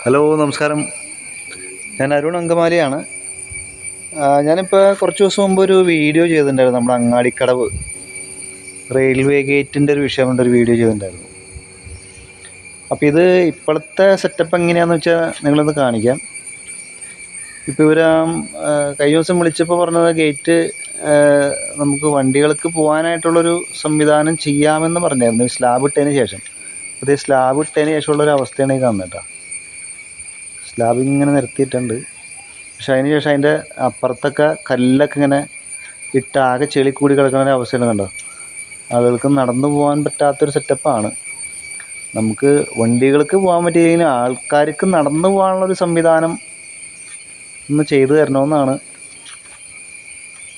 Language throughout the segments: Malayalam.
ഹലോ നമസ്കാരം. ഞാൻ അരുൺ അങ്കമാലിയാണ്. ഞാനിപ്പോൾ കുറച്ച് ദിവസം മുമ്പ് ഒരു വീഡിയോ ചെയ്തിട്ടുണ്ടായിരുന്നു. നമ്മുടെ അങ്ങാടിക്കടവ് റെയിൽവേ ഗേറ്റിൻ്റെ ഒരു വിഷയം കൊണ്ടൊരു വീഡിയോ ചെയ്തിട്ടുണ്ടായിരുന്നു. അപ്പോൾ ഇത് ഇപ്പോഴത്തെ സെറ്റപ്പ് എങ്ങനെയാണെന്ന് വെച്ചാൽ നിങ്ങളൊന്ന് കാണിക്കാം. ഇപ്പോൾ ഇവർ കഴിഞ്ഞ ദിവസം വിളിച്ചപ്പോൾ പറഞ്ഞത് ഗേറ്റ് നമുക്ക് വണ്ടികൾക്ക് പോകാനായിട്ടുള്ളൊരു സംവിധാനം ചെയ്യാമെന്ന് പറഞ്ഞായിരുന്നു ഈ സ്ലാബ് ഇട്ടതിന് ശേഷം. അപ്പോൾ ഈ സ്ലാബ് ഇട്ടതിന് ശേഷമുള്ളൊരു അവസ്ഥയാണ് ഈ കാണുന്നത് കേട്ടോ. സ്ലാബ് ഇങ്ങനെ നിരത്തിയിട്ടുണ്ട്. പക്ഷെ അതിന് ശേഷം അതിൻ്റെ അപ്പുറത്തൊക്കെ കല്ലൊക്കെ ഇങ്ങനെ ഇട്ട് ആകെ ചെളി കൂടി കിടക്കുന്ന ഒരു അവസ്ഥയാണ്. കണ്ടോ, ആളുകൾക്ക് നടന്നു പോകാൻ പറ്റാത്തൊരു സെറ്റപ്പാണ്. നമുക്ക് വണ്ടികൾക്ക് പോകാൻ പറ്റിയില്ലെങ്കിൽ ആൾക്കാർക്ക് നടന്നു പോകാനുള്ളൊരു സംവിധാനം ഒന്ന് ചെയ്തു തരണമെന്നാണ്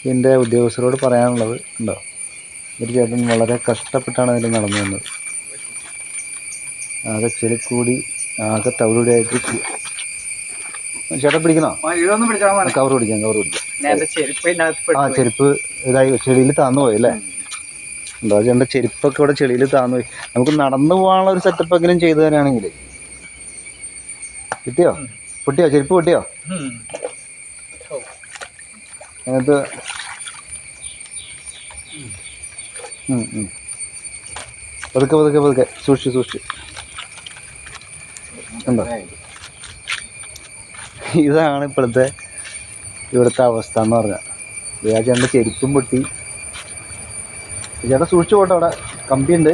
ഇതിൻ്റെ ഉദ്യോഗസ്ഥരോട് പറയാനുള്ളത്. ഉണ്ടോ, ഒരു ചേട്ടൻ വളരെ കഷ്ടപ്പെട്ടാണ് അതിൽ നടന്നു വന്നത്. ആകെ ചെളിക്കൂടി ആകെ തവിടുകൂടിയായിട്ട്. ചേട്ടാ പിടിക്കണോ? കവർ പിടിക്കാം. ചെരുപ്പ് ഇതായി ചെളിയിൽ താന്നു പോയി അല്ലേ? ഉണ്ടോ, ചേട്ടൻ്റെ ചെരുപ്പൊക്കെ ഇവിടെ ചെളിയിൽ താന്നു പോയി. നമുക്ക് നടന്നു പോകാനുള്ള ഒരു സെറ്റപ്പ് എങ്കിലും ചെയ്തു തരാണെങ്കിൽ. കിട്ടിയോ? പൊട്ടിയോ? ചെരുപ്പ് പൊട്ടിയോ? അതിനകത്ത് പതുക്കെ പതുക്കെ പതുക്കെ സൂക്ഷിച്ച്. ഉണ്ടോ, ഇതാണ് ഇവിടുത്തെ അവസ്ഥ എന്ന് പറഞ്ഞാൽ. ചേട്ടൻ്റെ ചെരുപ്പും പൊട്ടി. ചേട്ടാ സൂക്ഷിച്ചു പോട്ടെ, അവിടെ കമ്പിയുണ്ട്.